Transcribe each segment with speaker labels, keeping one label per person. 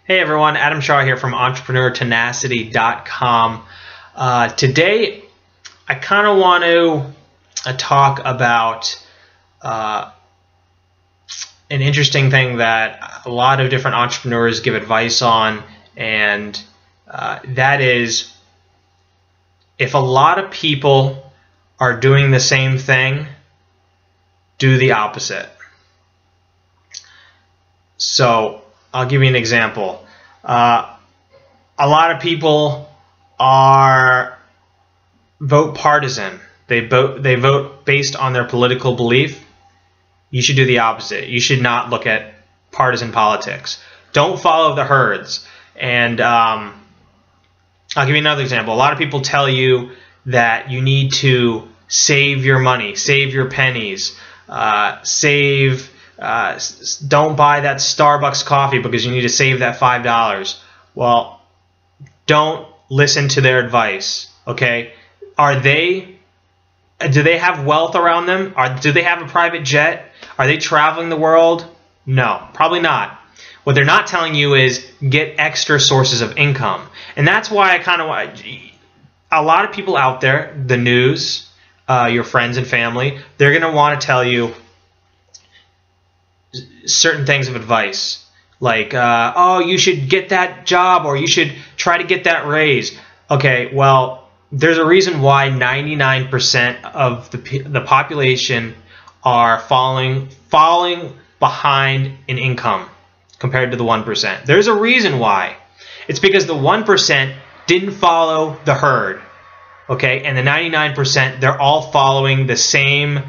Speaker 1: Hey everyone, Adam Shaw here from entrepreneurtenacity.com. Today, I kind of want to talk about an interesting thing that a lot of different entrepreneurs give advice on, and that is, if a lot of people are doing the same thing, do the opposite. So I'll give you an example. A lot of people vote partisan. They vote based on their political belief. You should do the opposite. You should not look at partisan politics. Don't follow the herds. And I'll give you another example. A lot of people tell you that you need to save your money, save your pennies, don't buy that Starbucks coffee because you need to save that $5. Well, don't listen to their advice, okay? Do they have wealth around them? Do they have a private jet? Are they traveling the world? No, probably not. What they're not telling you is get extra sources of income. And that's why a lot of people out there, the news, your friends and family, they're going to want to tell you certain things of advice, like, oh, you should get that job, or you should try to get that raise. Okay, well, there's a reason why 99% of the population are falling behind in income compared to the 1%. There's a reason why. It's because the 1% didn't follow the herd, okay, and the 99%, they're all following the same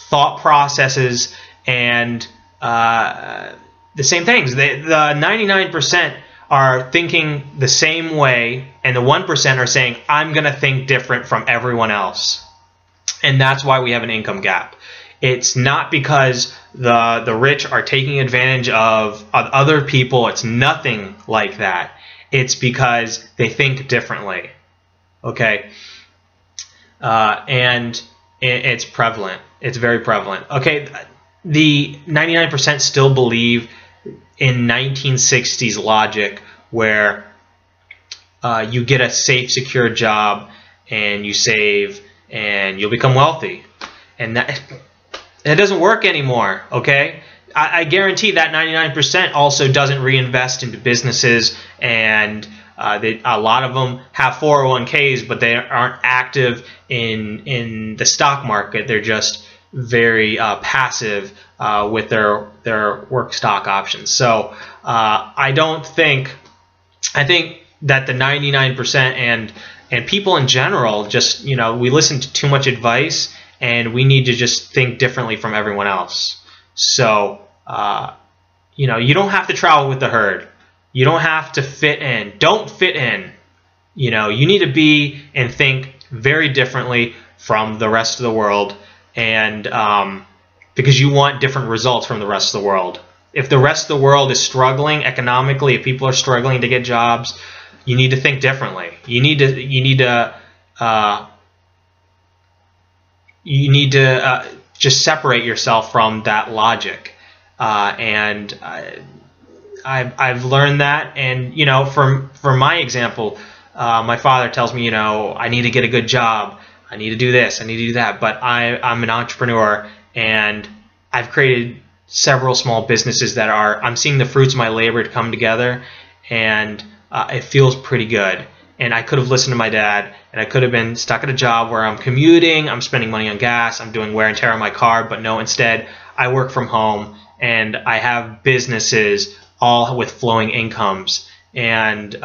Speaker 1: thought processes and the same things. The 99% are thinking the same way, and the 1% are saying, I'm going to think different from everyone else. And that's why we have an income gap. It's not because the rich are taking advantage of other people. It's nothing like that. It's because they think differently. Okay? And it's prevalent. It's very prevalent. Okay? The 99% still believe in 1960s logic, where you get a safe, secure job and you save and you'll become wealthy. And that doesn't work anymore, okay? I guarantee that 99% also doesn't reinvest into businesses, and a lot of them have 401ks, but they aren't active in the stock market. They're just very passive with their work stock options. So I think that the 99% and people in general, just, we listen to too much advice, and we need to just think differently from everyone else. So you don't have to travel with the herd. You don't have to fit in. Don't fit in. You need to be and think very differently from the rest of the world. And because you want different results from the rest of the world. If the rest of the world is struggling economically, if people are struggling to get jobs, you need to think differently. You need to just separate yourself from that logic. And I've learned that. And for my example, my father tells me, I need to get a good job. I need to do this, I need to do that, but I'm an entrepreneur, and I've created several small businesses that I'm seeing the fruits of my labor to come together, and it feels pretty good. And I could have listened to my dad, and I could have been stuck at a job where I'm commuting, I'm spending money on gas, I'm doing wear and tear on my car, but no, instead I work from home, and I have businesses all with flowing incomes, and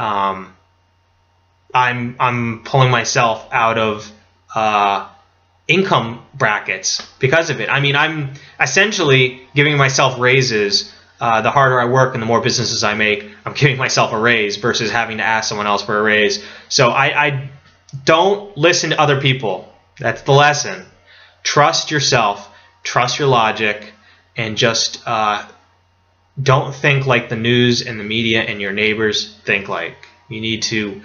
Speaker 1: I'm pulling myself out of income brackets because of it. I mean, I'm essentially giving myself raises. The harder I work and the more businesses I make, I'm giving myself a raise versus having to ask someone else for a raise. So I don't listen to other people. That's the lesson. Trust yourself, trust your logic, and just don't think like the news and the media and your neighbors think like. You need to,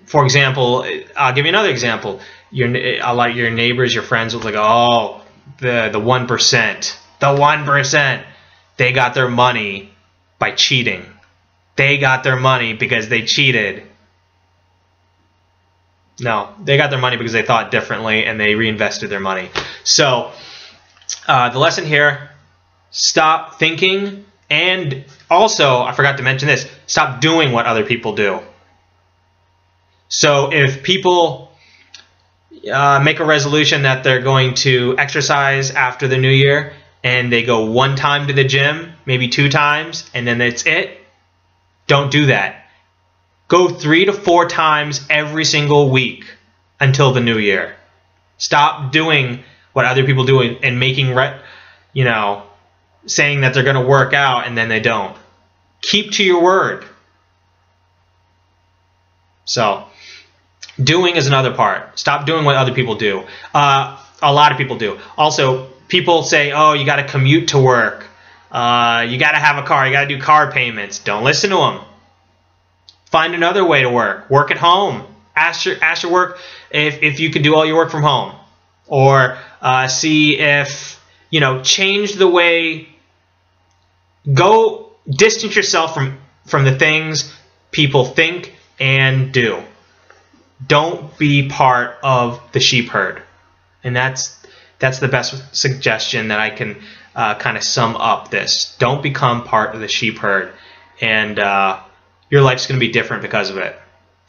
Speaker 1: for example, I'll give you another example. Your neighbors, your friends will go, oh, the 1%, they got their money by cheating. They got their money because they cheated. No, they got their money because they thought differently and they reinvested their money. So the lesson here, stop thinking, and also, I forgot to mention this, stop doing what other people do. So if people make a resolution that they're going to exercise after the new year, and they go 1 time to the gym, maybe 2 times, and then that's it, don't do that. Go 3 to 4 times every single week until the new year. Stop doing what other people do and making, saying that they're going to work out and then they don't. Keep to your word. So, doing is another part. Stop doing what other people do. A lot of people do. Also, people say, oh, you got to commute to work. You got to have a car. You got to do car payments. Don't listen to them. Find another way to work. Work at home. Ask your work if you can do all your work from home. Or see if, change the way, go distance yourself from the things people think and do. Don't be part of the sheep herd. And that's the best suggestion that I can kind of sum up this. Don't become part of the sheep herd, and your life's going to be different because of it.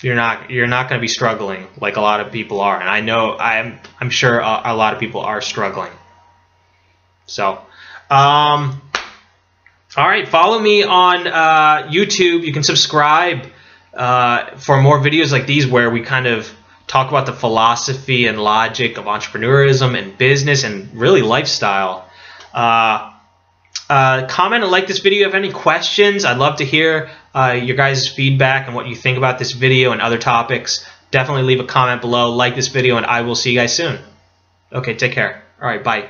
Speaker 1: You're not going to be struggling like a lot of people are, and I know I'm sure a lot of people are struggling. So, all right, follow me on YouTube. You can subscribe for more videos like these where we kind of talk about the philosophy and logic of entrepreneurism and business and really lifestyle. Comment and like this video if you have any questions. I'd love to hear your guys' feedback and what you think about this video and other topics. Definitely leave a comment below, like this video, and I will see you guys soon. Okay, take care. All right, bye.